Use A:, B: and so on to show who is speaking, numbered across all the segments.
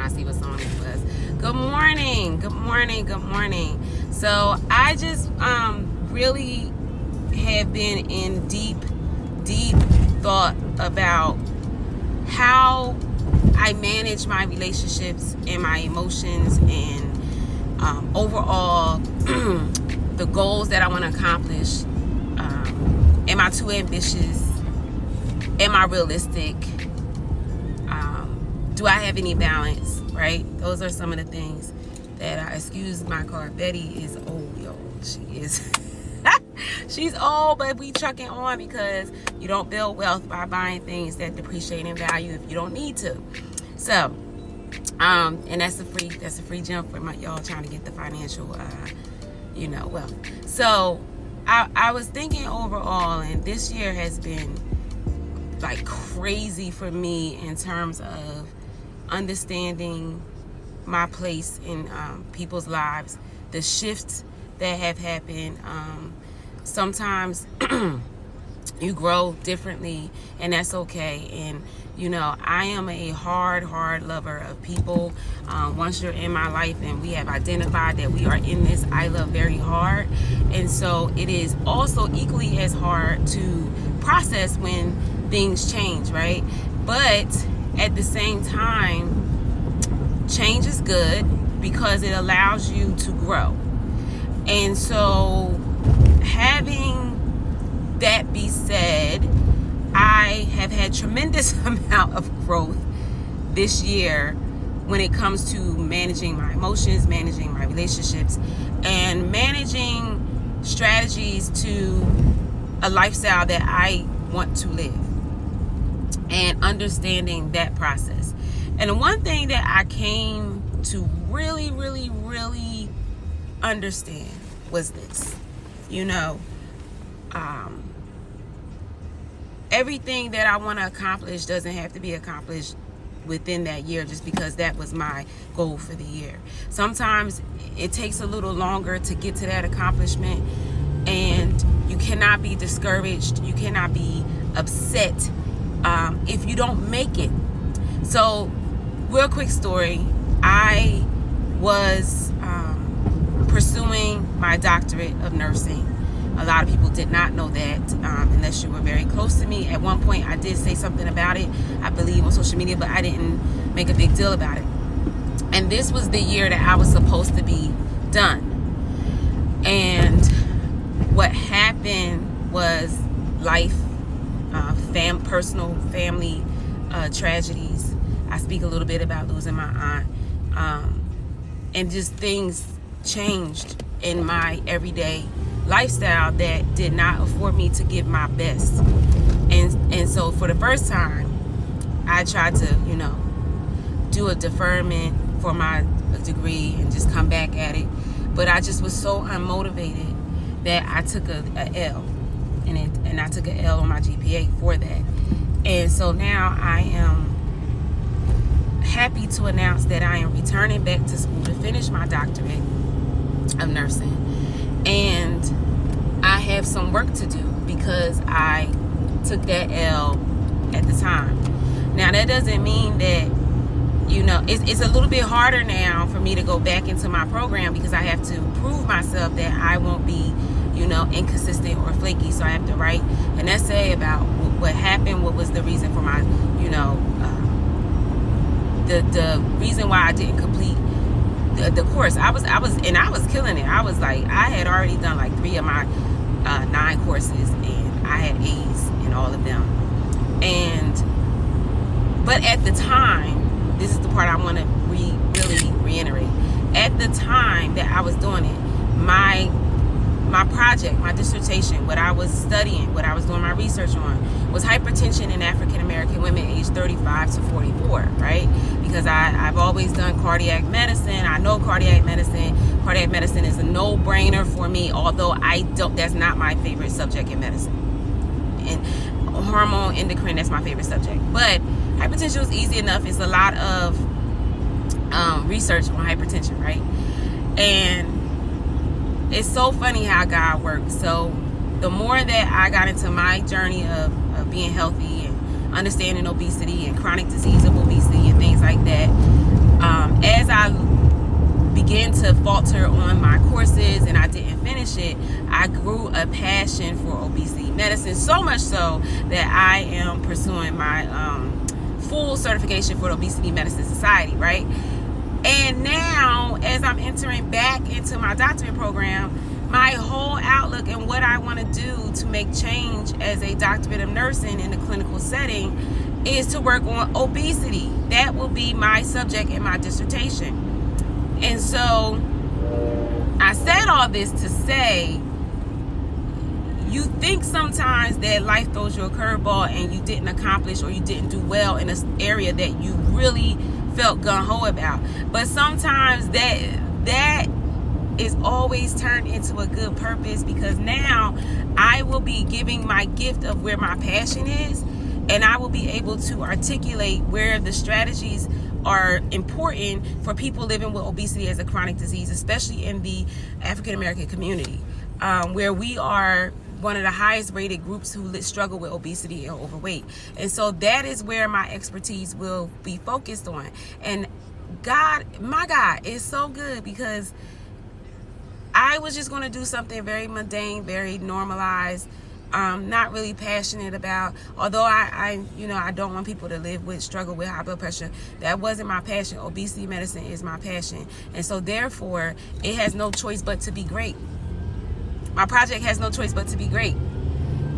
A: I see what song it was. Good morning. Good morning. Good morning. So I just really have been in deep thought about how I manage my relationships and my emotions and overall the goals that I want to accomplish. Am I too ambitious? Am I realistic? Do I have any balance? Right? Those are some of the things that excuse my car. Betty is old, y'all. She is. She's old, but we trucking on because you don't build wealth by buying things that depreciate in value if you don't need to. So, and that's a free gem for y'all trying to get the financial, wealth. So, I was thinking overall, and this year has been like crazy for me in terms of understanding my place in people's lives, the shifts that have happened. Sometimes you grow differently, and that's okay. And I am a hard lover of people. Once you're in my life and we have identified that we are in this, I love very hard. And so it is also equally as hard to process when things change, right? But at the same time, change is good because it allows you to grow. And so having that be said, I have had tremendous amount of growth this year when it comes to managing my emotions, managing my relationships, and managing strategies to a lifestyle that I want to live, and understanding that process. And the one thing that I came to really understand was this. Everything that I want to accomplish doesn't have to be accomplished within that year just because that was my goal for the year. Sometimes it takes a little longer to get to that accomplishment, and you cannot be discouraged. You cannot be upset if you don't make it. So, real quick story. I was pursuing my doctorate of nursing. A lot of people did not know that unless you were very close to me. At one point, I did say something about it, I believe, on social media, but I didn't make a big deal about it. And this was the year that I was supposed to be done. And what happened was life, personal, family tragedies. I speak a little bit about losing my aunt. And just things changed in my everyday lifestyle that did not afford me to give my best. And so for the first time, I tried to, do a deferment for my degree and just come back at it. But I just was so unmotivated that I took a L. And I took an L on my GPA for that. And so now I am happy to announce that I am returning back to school to finish my doctorate of nursing. And I have some work to do because I took that L at the time. Now, that doesn't mean that, it's a little bit harder now for me to go back into my program because I have to prove myself that I won't be, inconsistent or flaky. So I have to write an essay about what happened, what was the reason for my, the reason why I didn't complete the course. I was killing it. I was like, I had already done like 3 of my 9 courses, and I had A's in all of them. But at the time, this is the part I want to really reiterate. At the time that I was doing it, my project, my dissertation, what I was studying, what I was doing my research on, was hypertension in African American women aged 35 to 44, right? Because I've always done cardiac medicine. I know cardiac medicine. Cardiac medicine is a no-brainer for me, although that's not my favorite subject in medicine. And hormone, endocrine, that's my favorite subject. But hypertension was easy enough. It's a lot of research on hypertension, right? And it's so funny how God works. So the more that I got into my journey of being healthy and understanding obesity and chronic disease of obesity and things like that, As I began to falter on my courses and I didn't finish it, I grew a passion for obesity medicine, so much so that I am pursuing my full certification for the Obesity Medicine Society, right? And now, as I'm entering back into my doctorate program, my whole outlook and what I want to do to make change as a doctorate of nursing in the clinical setting is to work on obesity. That will be my subject in my dissertation. And so I said all this to say, you think sometimes that life throws you a curveball and you didn't accomplish or you didn't do well in an area that you really felt gung-ho about. But sometimes that is always turned into a good purpose, because now I will be giving my gift of where my passion is, and I will be able to articulate where the strategies are important for people living with obesity as a chronic disease, especially in the African American community, where we are one of the highest rated groups who struggle with obesity and overweight. And so that is where my expertise will be focused on. And my God is so good, because I was just going to do something very mundane, very normalized, not really passionate about. Although I don't want people to struggle with high blood pressure. That wasn't my passion. Obesity medicine is my passion. And so therefore, it has no choice but to be great. My project has no choice but to be great,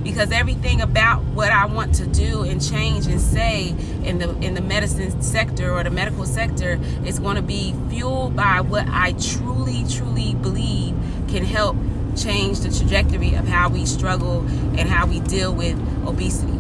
A: because everything about what I want to do and change and say in the medicine sector or the medical sector is going to be fueled by what I truly, truly believe can help change the trajectory of how we struggle and how we deal with obesity.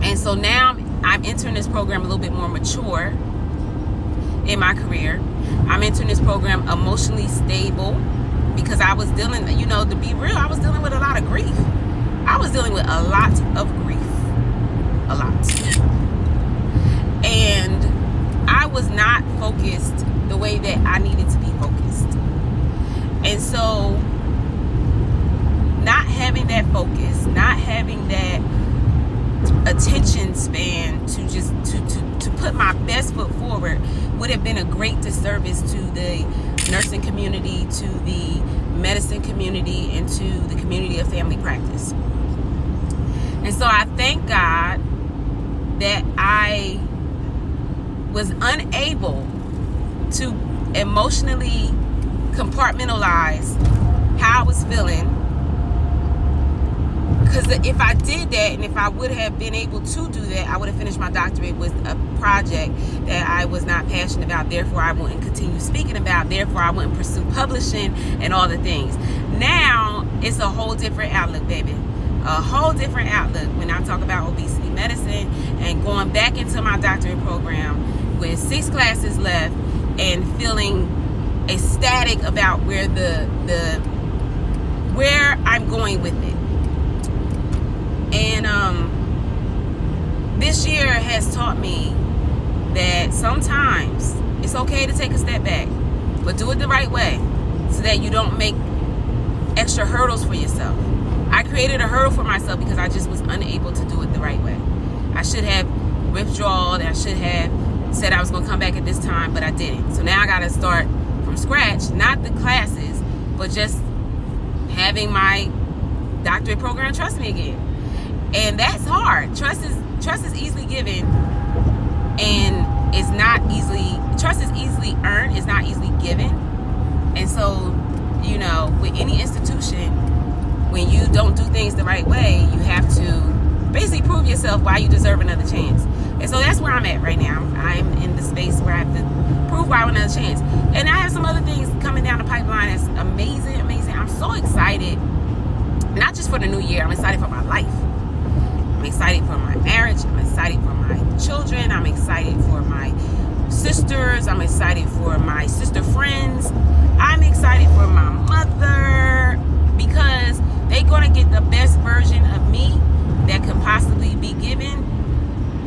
A: And so now I'm entering this program a little bit more mature in my career. I'm entering this program emotionally stable, because I was dealing, to be real, I was dealing with a lot of grief. I was dealing with a lot of grief. A lot. And I was not focused the way that I needed to be focused. And so not having that focus, not having that attention span to put my best foot forward would have been a great disservice to the nursing community, to the medicine community, and to the community of family practice. And so I thank God that I was unable to emotionally compartmentalize how I was feeling. Because if I did that, and if I would have been able to do that, I would have finished my doctorate with a project that I was not passionate about. Therefore, I wouldn't continue speaking about. Therefore, I wouldn't pursue publishing and all the things. Now, it's a whole different outlook, baby. A whole different outlook when I talk about obesity medicine and going back into my doctorate program with 6 classes left and feeling ecstatic about where where I'm going with it. And this year has taught me that sometimes it's okay to take a step back, but do it the right way so that you don't make extra hurdles for yourself. I created a hurdle for myself because I just was unable to do it the right way. I should have withdrawn. I should have said I was going to come back at this time, but I didn't. So now I got to start from scratch, not the classes, but just having my doctorate program trust me again. And that's hard. Trust is easily given, and it's not easily. Trust is easily earned. It's not easily given. And so, with any institution, when you don't do things the right way, you have to basically prove yourself why you deserve another chance. And so that's where I'm at right now. I'm in the space where I have to prove why I want another chance. And I have some other things coming down the pipeline that's amazing. I'm so excited. Not just for the new year. I'm excited for my life. I'm excited for my marriage. I'm excited for my children. I'm excited for my sisters. I'm excited for my sister friends. I'm excited for my mother, because they're going to get the best version of me that can possibly be given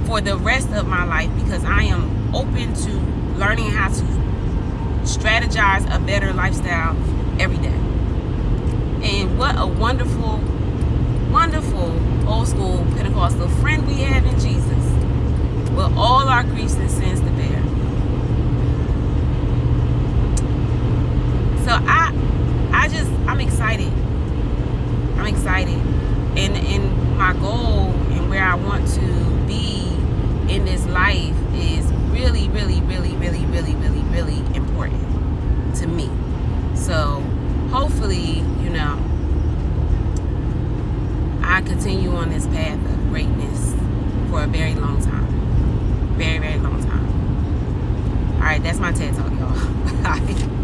A: for the rest of my life, because I am open to learning how to strategize a better lifestyle every day. And what a wonderful, wonderful old school Pentecostal friend we have in Jesus, with all our griefs and sins to bear. my goal and where I want to be in this life is really, really, really, really, really, really, really important to me. So hopefully, you know, I continue on this path of greatness for a very long time. Very, very long time. All right, that's my TED Talk, y'all. Bye.